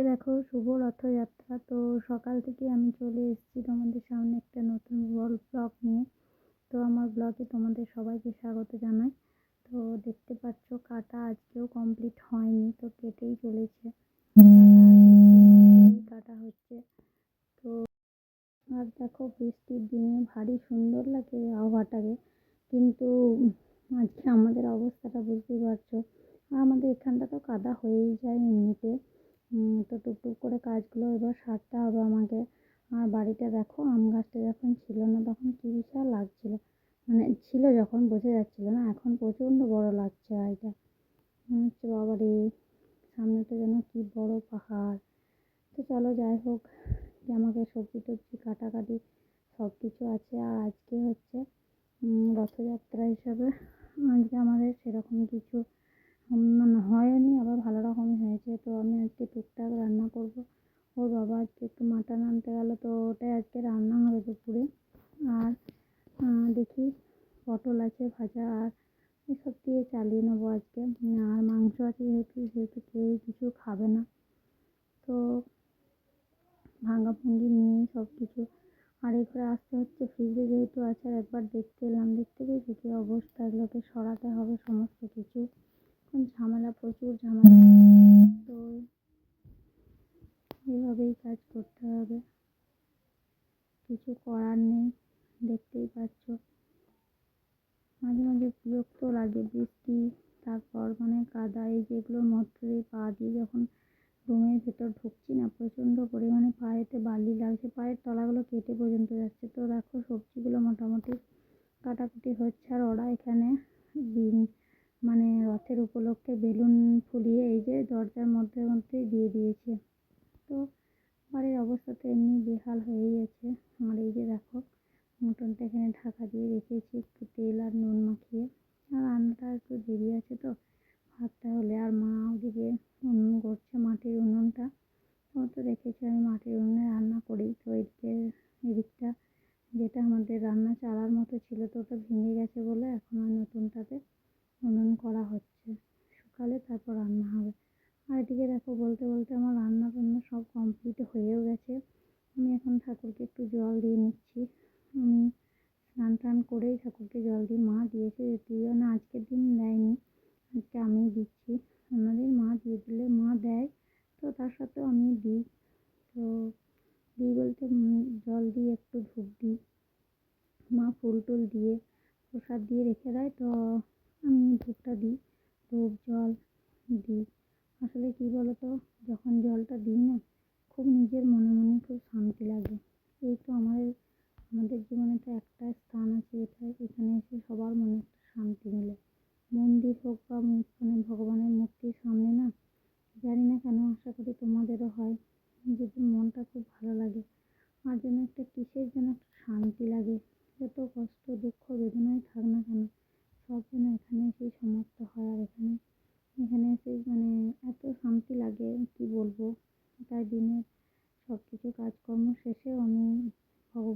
দেখো শুভ রথযাত্রা। তো সকাল থেকে আমি চলে এসেছি তোমাদের সামনে একটা নতুন ব্লগ নিয়ে। তো আমার ব্লগে তোমাদের সবাইকে স্বাগত জানাই। তো দেখতে পাচ্ছ কাটা আজকেও কমপ্লিট হয়নি, তো কেটেই চলেছে। কাটা হচ্ছে। তো আর দেখো বৃষ্টির দিনে ভারী সুন্দর লাগে আবহাওয়াটাকে, কিন্তু আজকে আমাদের অবস্থাটা বুঝতেই পারছো। আর আমাদের এখানটা তো কাদা হয়েই যায় এমনিতে। তো টুকটুক করে কাজগুলো এবার সারতে হবে আমাকে। আর বাড়িটা দেখো, আম গাছটা যখন ছিল না তখন কি বিশাল লাগছিল, মানে ছিল যখন বোঝা যাচ্ছিল না, এখন প্রচণ্ড বড় লাগছে বাড়িটা। মনে হচ্ছে বাবারে, সামনেটা যেন কি বড় পাহাড়। তো চলো যাই হোক, আমাকে সবজি টবজি কাটাকাটি সব কিছু আছে। আর আজকে হচ্ছে রথযাত্রা হিসাবে আজকে আমাদের সেরকম কিছু মানে হয়নি, আবার ভালো রকমই হয়েছে। তো আমি আজকে টুকটাক রান্না করব। ওর বাবা আজকে একটু মাটন আনতে গেল, তো ওটাই আজকে রান্না হবে দুপুরে। আর দেখি পটল আছে ভাজা, আর এসব দিয়ে চালিয়ে নেবো আজকে। আর মাংস আছে যেহেতু সেহেতু কেউই কিছু খাবে না, তো ভাঙা ভুঙ্গি নিয়ে সব কিছু। আর এরপরে আসতে হচ্ছে ফ্রিজে যেহেতু আছে, আর একবার দেখতে এলাম, দেখতে পেয়েছি কী অবস্থা, এগুলোকে সরাতে হবে সমস্ত কিছু। ঝামেলা, প্রচুর ঝামেলা। তো এভাবেই কাজ করতে হবে, কিছু করার নেই। দেখতেই পাচ্ছ মাঝে মাঝে বিরক্ত লাগে বৃষ্টি, তারপর মানে কাদা, এই যেগুলোর মধ্যে দিয়ে পা দিয়ে যখন রুমের ভেতর ঢুকছি না, প্রচণ্ড পরিমাণে পায়েতে বালি লাগছে, পায়ের তলাগুলো কেটে পর্যন্ত যাচ্ছে। তো দেখো সবজিগুলো মোটামুটি কাটাকুটি হচ্ছে। আর ওরা এখানে মানে রথের উপলক্ষে বেলুন ফুলিয়ে এই যে দরজার মধ্যেই দিয়ে দিয়েছে। তো বাড়ির অবস্থা তো এমনি বেহাল হয়েই আছে। আর এই যে দেখো মটনটা এখানে ঢাকা দিয়ে রেখেছি একটু তেল আর নুন মাখিয়ে। আর রান্নাটা একটু দেরি আছে, তো ভাতটা হলে। আর মা ওদিকে উনুন করছে, মাটির উনুনটা। তোমার তো দেখেছি আমি মাটির উনুনে রান্না করি। তো এদিকটা যেটা আমাদের রান্না চালার মতো ছিল, তো ওটা ভেঙে গেছে বলে এখন ওই নতুনটাতে উনুন করা হচ্ছে, শুকালে তারপর রান্না হবে। আর এদিকে দেখো বলতে বলতে আমার রান্না বান্না সব কমপ্লিট হয়েও গেছে। আমি এখন ঠাকুরকে একটু জল দিয়ে নিচ্ছি। আমি স্নান টান করেই ঠাকুরকে জল দিই। মা দিয়েছে, দিও না, আজকের দিন দেয়নি, আজকে আমিই দিচ্ছি। অন্যদিন মা দিয়ে দিলে মা দেয়, তো তার সাথেও আমি দিই। তো দিই বলতে জল দিয়ে একটু ধূপ দিই, মা ফুল টুল দিয়ে প্রসাদ দিয়ে রেখে দেয়, তো আমি ধূপটা দিই, ধূপ জল দিই। আসলে কী বলো তো, যখন জলটা দিই না, খুব নিজের মনে মনে খুব শান্তি লাগে। এই তো আমাদের জীবনে তো একটা স্থান আছে, এখানে এসে সবার মনে একটা শান্তি মেলে। মন্দির হোক বা মানে ভগবানের মূর্তির সামনে না, জানি না কেন, আশা করি তোমাদেরও হয়, নিজেদের মনটা খুব ভালো লাগে। আর যেন একটা কিসের যেন একটা শান্তি লাগে। যত কষ্ট দুঃখ বেদনায় থাক না কেন, সব যেন এখানে এসেই সমাপ্ত হয়। আর এখানে এসে মানে এত শান্তি লাগে কি বলবো। তাই দিনের সব কিছু কাজকর্ম শেষেও আমি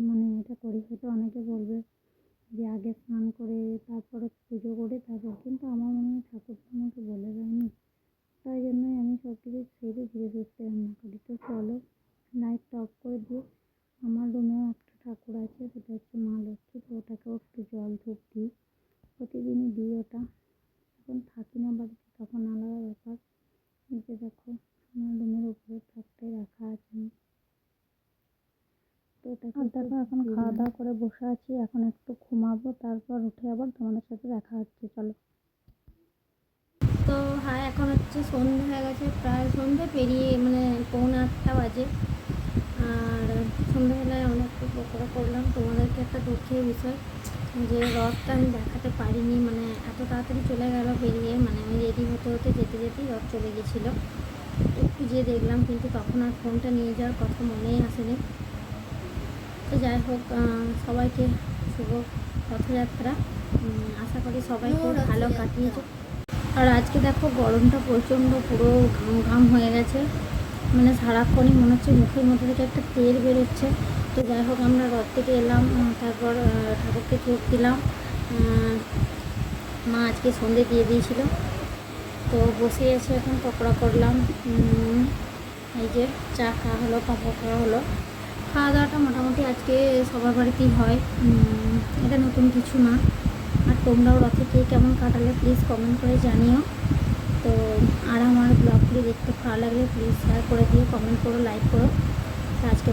মানে এটা করি। হয়তো অনেকে বলবে যে আগে স্নান করে তারপরে পুজো করে তারপর, কিন্তু আমার মনে হয় ঠাকুর তো আমাকে বলে দেয়নি, তাই জন্যই আমি সব কিছু ছেড়ে ধীরে সুস্থে রান্না করি। তো চলো লাইটটা অফ করে দিয়ে, আমার রুমেও একটা ঠাকুর আছে, সেটা হচ্ছে মা লক্ষ্মী, তো ওটাকেও একটু জল ধূপ দিই, প্রতিদিনই দিই ওটা। যখন থাকি না বাড়িতে তখন আলাদা ব্যাপার। এই যে দেখো আমার রুমের উপরে থাকটাই রাখা আছে, তো ওটাকে দেখো এখন খাওয়া দাওয়া করে বসে আছি। এখন একটু ঘুমাবো, তারপর উঠে আবার তোমাদের সাথে দেখা হচ্ছে। চলো। তো হ্যাঁ, এখন হচ্ছে সন্ধে হয়ে গেছে, প্রায় সন্ধে পেরিয়ে মানে 7:45 বাজে। আর সন্ধ্যাবেলায় আমরা একটু পকোড়া করলাম। তোমাদেরকে একটা দুঃখের বিষয় যে রথটা আমি দেখাতে পারিনি, মানে এত তাড়াতাড়ি চলে গেল বেরিয়ে, মানে আমি রেডি হতে হতে যেতে যেতেই রথ চলে গেছিলো। একটু যেয়ে দেখলাম, কিন্তু তখন আর ফোনটা নিয়ে যাওয়ার কথা মনেই আসেনি। তো যাই হোক, সবাইকে শুভ রথযাত্রা। আশা করি সবাই খুব ভালো কাটিয়েছে। আর আজকে দেখো গরমটা প্রচণ্ড, পুরো ঘাম ঘাম হয়ে গেছে, মানে সারাক্ষণই মনে হচ্ছে মুখের মধ্যে থেকে একটা তেল বেরোচ্ছে। তো যাই হোক আমরা রথ থেকে এলাম, তারপর ঠাকুরকে ধূপ দিলাম। মা আজকে সন্ধে দিয়ে দিয়েছিল, তো বসে এসে এখন পকোড়া করলাম। এই যে চা খাওয়া হলো, পাঁপড় খাওয়া হলো। খাওয়া দাওয়াটা মোটামুটি আজকে সবার বাড়িতেই হয়, এটা নতুন কিছু না। আর তোমরাও রথে কে কেমন কাটালে প্লিজ কমেন্ট করে জানিও। তো আর আমার ব্লগগুলি দেখতে ভালো লাগলে প্লিজ শেয়ার করে দিও, কমেন্ট করো, লাইক করো। তো আজকে